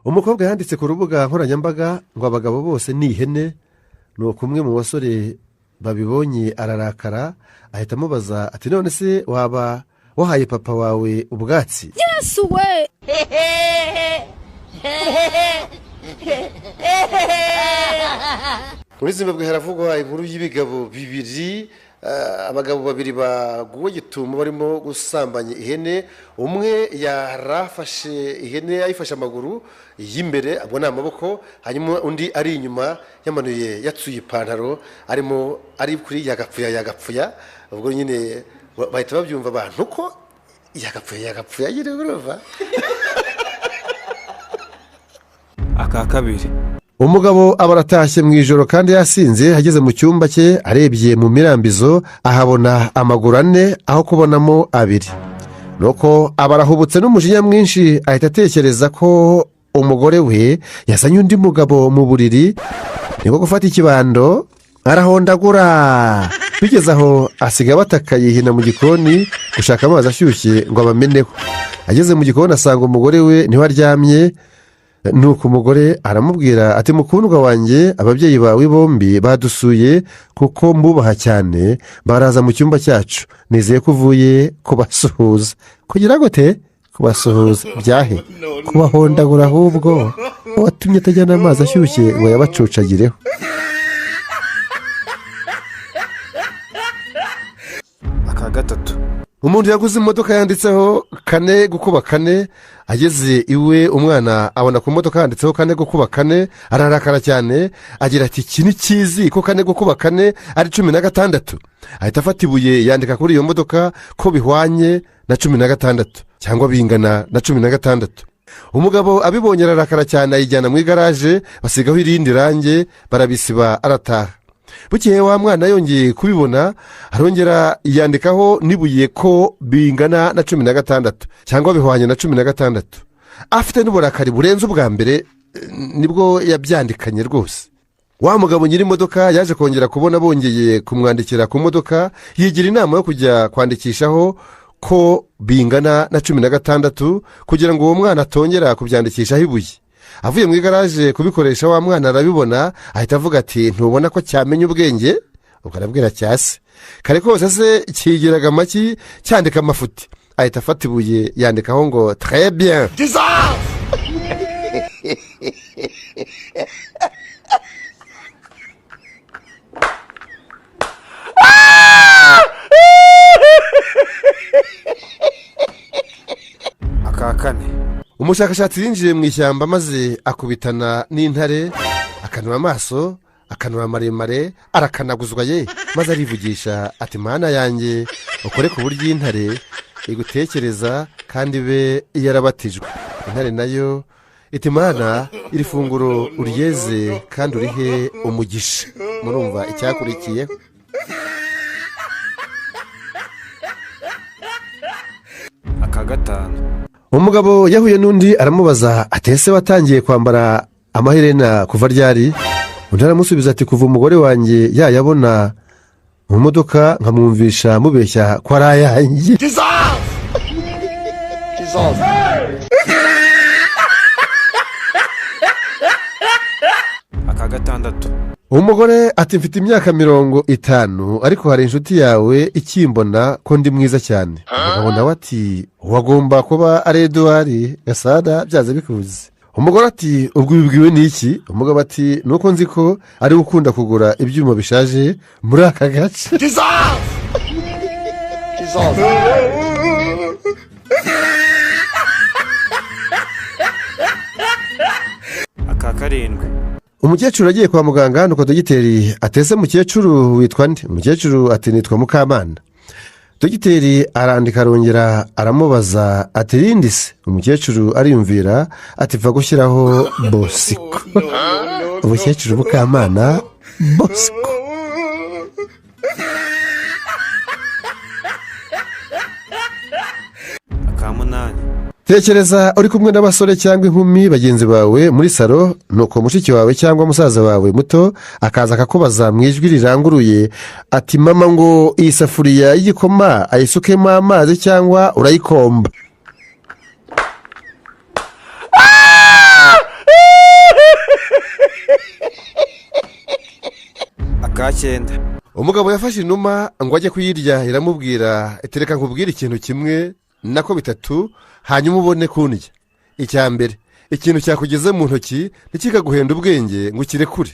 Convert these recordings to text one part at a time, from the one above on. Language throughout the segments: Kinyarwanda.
umukobwa yanditse ku rubuga nkoranyambaga ngo abagabo bose ni ihene. nuko umwe mu basore babibonye ararakara ahita amubaza ati none se waba wahaye papa wawe ubwatsi? Yesu we muri Zimbabwe haravugwa inkuru y'ibigabo bibiri. Abagabo babiri baguwe gitumo barimo gusambanya ihene. Umwe yarafashe ihene ayifashe amaguru y'imbere abona amaboko, hanyuma undi ari inyuma yamanuye yatsuye ipantaro ari kuri yagapfuya. Ubwo nyine bahita babyumva abantu ko yagapfuya yire urumva. Aka kabiri, umugabo abaratashye mu ijoro kandi yasinze, ageze mu cyumba cye arebye mu mirambizo ahabona amaguru ane aho kubonamo abiri. nuko abarahubutse n'umujinya mwinshi ahita atekereza ko umugore we yazanye undi mugabo mu buriri, niko gufata ikibando arahondagura. Bigeze aho asigaye bataka yihina mu gikoni gushaka amazi ashyushye ngo abameneho. Ageze mu gikoni asanga umugore we niho aryamye. nuko umugore aramubwira ati mukundwa wanjye, ababyeyi bawe bombi badusuye kuko mbubaha cyane, baraza mu cyumba cyacu, nizeye ko uvuye kubasuhuza. kugira gute kubasuhuza? byahe kubahondagura, ahubwo watumye atajyana amazi ashyushye ngo yabacucagireho. aka gatatu, umuntu yaguze imodoka yanditseho 4x4. ageze iwe umwana abona ku modoka yanditseho 4x4, ararakara cyane agira ati iki ni kizi ko 4x4 ari 16. ahita afata ibuye yandika kuri iyo modoka ko bihwanye na 16 cyangwa bingana na 16. umugabo abibonye ararakara cyane ayijyana mu igaraje, basigaho irindi range barabisiba arataha. bukeye wa mwana yongeye kubibona arongera yandikaho nibuye ko bingana na 16 cyangwa bihwanye na 16. afite n'uburakari burenze ubwa mbere nibwo yabyandikanye rwose. wa mugabo nyiri imodoka yaje kongera kubona bongeye kumwandikira ku modoka, yigira inama yo kujya kwandikishaho ko bingana na 16 kugira ngo uwo mwana atongera kubyandikishaho ibuye. avuye mu igaraje kubikoresha wa mwana arabibona ahita avuga ati ntubona ko cyamenye ubwenge? ubwo arabwira cyase kare kose se kigiraga amaki cyandika amafuti. ahita afata ibuye yandikaho ngo très bien. aka kane, umushakashatsi yinjiye mu ishyamba maze akubitana n'intare, akanura amaso, akanura maremare, arakanaguzwa ye, maze arivugisha ati mana yanjye ukore ku buryo intare igutekereza kandi be yarabatijwe. intare nayo iti mana iri funguro uryeze kandi urihe umugisha. murumva icyakurikiyeho. aka gatanu, umugabo yahuye n'undi aramubaza ati ese watangiye kwambara amaherena kuva ryari? undi aramusubiza ati kuva umugore wanjye yayabona mu modoka nkamwumvisha mubeshya ko ari ayanjye. aka gatandatu, umugore ati mfite imyaka 50 ariko hari inshuti yawe ikimbona ko ndi mwiza cyane. umugabo nawe ati wagomba kuba ari Edouard Gasana byaze bikuze. umugore ati ubwo ubibwiwe n'iki? umugabo ati nuko nzi ko ari gukunda kugura ibyuma bishaje muri aka gace. aka karindwi, umukecuru agiye kwa muganga, nuko dogiteri atese mukecuru witwa nde? umukecuru ati nitwa Mukamana. dogiteri arandika arongera aramubaza ati rindi se? umukecuru ariyumvira ati va gushyiraho Bosiko. umukecuru Mukamana Bosiko. aka munani, tekereza uri kumwe n'abasore cyangwa inkumi bagenzi bawe muri salo, nuko mushiki wawe cyangwa musaza wawe muto akaza akakubaza mu ijwi riranguruye ati mama ngo iyi safuriya y'igikoma ayisukemo amazi cyangwa urayikomba? 9. umugabo yafashe inuma ngo ajye kuyirya, iramubwira iti reka nkubwire ikintu kimwe nako bitatu hanyuma ubone kundya. icya mbere, ikintu cyakugeze mu ntoki ntikikaguhenda ubwenge ngo ukirekure.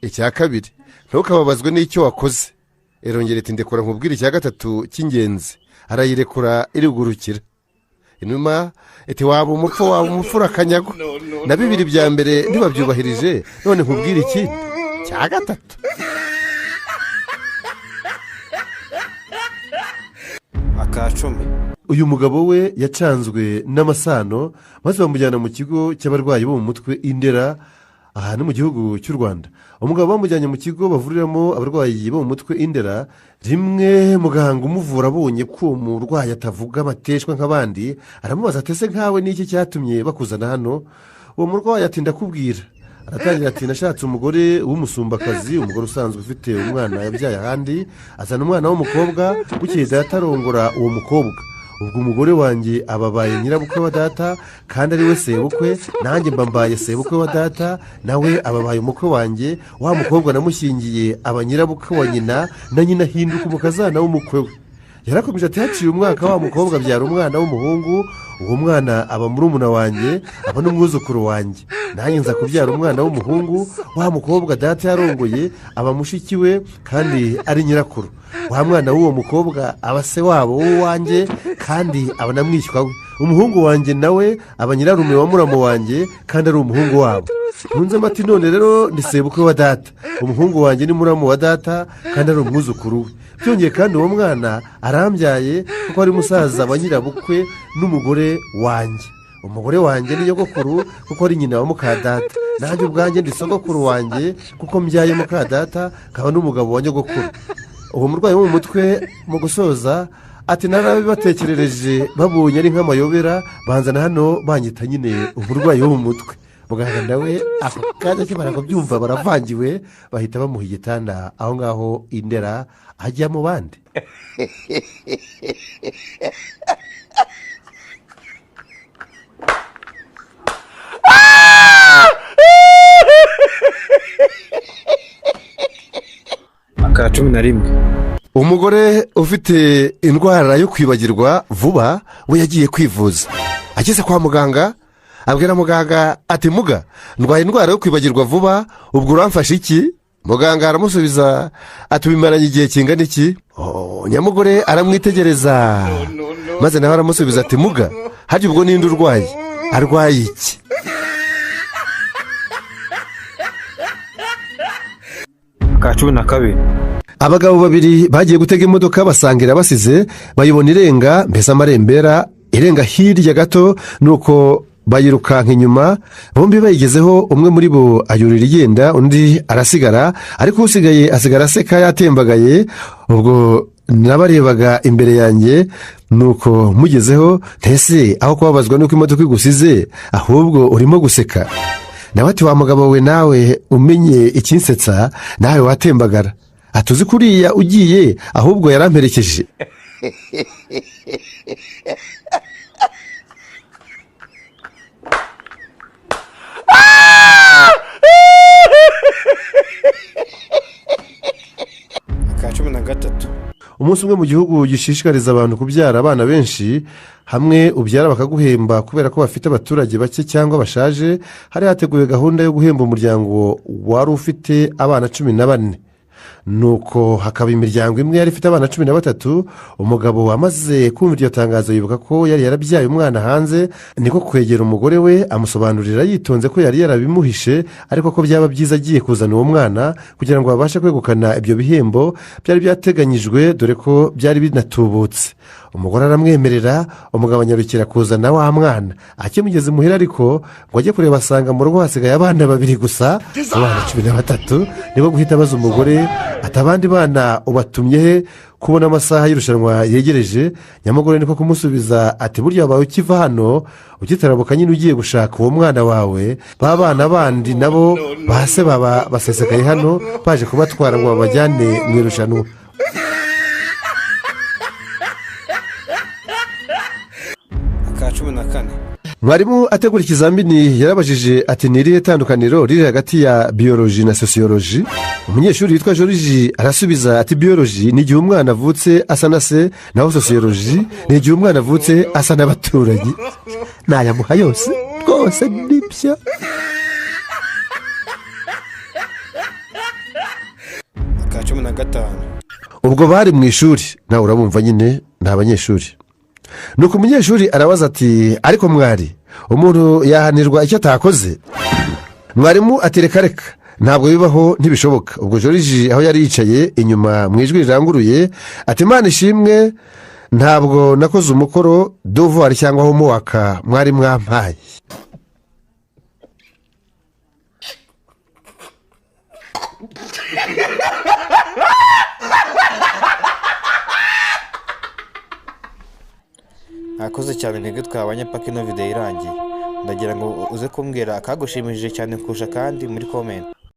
icya kabiri, ntukababazwe n'icyo wakoze. irongera iti ndekura nkubwire icya gatatu cy'ingenzi. arayirekura irigurukira. inuma iti waba umupfu urakanyagwa. na bibiri bya mbere ntibabyubahirije, none nkubwire iki cya gatatu. aka 10. uyu mugabo we yacanzwe n'amasano maze bamujyana mu kigo cy'abarwayi bo mu mutwe Indera, aha ni mu gihugu cy'u Rwanda. umugabo bamujyanye mu kigo bavuriramo abarwayi bo mu mutwe Indera. rimwe muganga umuvura abonye ko umurwayi atavuga amateshwa nk'abandi, aramubaza atese nkawe n'iki cyatumye bakuzana hano. uwo murwayi ati ndakubwira. aratangira ati nashatse umugore w'umusumbakazi, umugore usanzwe ufite umwana yabyaye ahandi, azana umwana w'umukobwa, bukeye data arongora uwo mukobwa. ubwo umugore wanjye ababaye nyirabukwe wa data kandi ari we sebukwe, nanjye mbambaye sebukwe wa data, nawe ababaye umukwe wanjye. wa mukobwa namushyingiye aba nyirabukwe wa nyina, na nyina ahinduka umukazana w'umukwe we. yarakomeje ati haciye umwaka wa mukobwa abyara umwana w'umuhungu, uwo mwana aba murumuna wanjye, aba n'umwuzukuru wanjye. nanjye nza kubyara umwana w'umuhungu, wa mukobwa data yarongoye aba mushiki we kandi ari nyirakuru. wa mwana w'uwo mukobwa aba se wabo w'uwanjye kandi aba na mwishywa we. umuhungu wanjye nawe aba nyirarume wa muramu wanjye kandi ari umuhungu wabo. ntunzemo ati none rero ni sebukwe wa data, umuhungu wanjye ni muramu wa data kandi ari umwuzukuru we. byongeye kandi uwo mwana arambyaye kuko ari musaza wa nyirabukwe n'umugore wanjye. umugore wanjye ni nyogokuru kuko ari nyina wa mukadata. nanjye ubwanjye ndi sogokuru wanjye kuko mbyaye mukadata kaba n'umugabo wa nyogokuru. uwo murwayi wo mu mutwe mu gusoza ati narabibatekerereje babonye ari nk'amayobera, banzana hano banyita nyine umurwayi wo mu mutwe. muganga nawe ako kanya kimara kubyumva baravangiwe, bahita bamuha igitanda aho ngaho Indera ajya mu bandi. aka 11. umugore ufite indwara yo kwibagirwa vuba we yagiye kwivuza. ageze kwa muganga abwira muganga ati muga ndwaye indwara yo kwibagirwa vuba, ubwo uramfasha iki? muganga aramusubiza ati bimaranye igihe kingana iki? nyamugore aramwitegereza maze nawe aramusubiza ati muga harya ubwo ninde urwaye? arwaye iki? aka 12. abagabo babiri bagiye gutega imodoka basangira basize, bayibona irenga, mbese amarembera irenga hirya gato, nuko bayirukanka inyuma. bombi bayigezeho umwe muri bo ayurira igenda, undi arasigara, ariko usigaye asigara aseka yatembagaye. ubwo nabarebaga imbere yanjye, nuko mugezeho ntese aho kubabazwa nuko imodoka igusize ahubwo urimo guseka. nawe ati wa mugabo we nawe umenye ikinsetsa nawe watembagara. atuzi kuriya ugiye ahubwo yaramperekeje. aka 13. umunsi umwe mu gihugu gishishikariza abantu kubyara abana benshi, hamwe ubyara bakaguhemba kubera ko bafite abaturage bake cyangwa bashaje, hari hateguwe gahunda yo guhemba umuryango wari ufite abana 14. nuko hakaba imiryango imwe yari ifite abana 13. umugabo wamaze kumva iryo tangazo yibuka ko yari yarabyaye umwana hanze, niko kwegera umugore we amusobanurira yitonze ko yari yarabimuhishe, ariko ko byaba byiza agiye kuzana uwo mwana kugira ngo babashe kwegukana ibyo bihembo byari byateganyijwe, dore ko byari binatubutse. umugore aramwemerera, umugabo anyarukira kuzana wa mwana. akimugeze imuhira ariko ngo ajye kureba asanga mu rugo hasigaye abana 2 gusa, abana 13. niko guhita abaza umugore ati abandi bana ubatumye he kubona amasaha y'irushanwa yegereje? nyamugore niko kumusubiza ati burya wabaye ukiva hano ukitarabuka nyine ugiye gushaka uwo mwana wawe, ba bana bandi nabo bahase baba basesekaye hano baje kubatwara ngo babajyane mu irushanwa. aka 14. mwarimu ategura ikizamini yarabajije ati ni irihe tandukaniro riri hagati ya biyoloji na sosiyoloji. Umunyeshuri witwa Joriji arasubiza ati biyoloji ni igihe umwana avutse asa na se, naho sosiyoloji ni igihe umwana avutse asa n'abaturanyi. Nayamuha yose rwose nibyo. aka 15. Ubwo bari mu ishuri, nawe urabumva nyine ni abanyeshuri. Nuko umunyeshuri arabaza ati ariko mwari, umuntu yahanirwa icyo atakoze? Mwarimu ati reka ntabwo bibaho, ntibishoboka. Ubwo Joriji aho yari yicaye inyuma mu ijwi riranguruye ati Imana ishimwe, ntabwo nakoze umukoro devoir cyangwa homework mwari mwampaye. Akoze cyane nibwo twabanye paka ino video irangiye. Ndagira ngo uze kumbwira akagushimishije cyane kurusha kandi muri comment.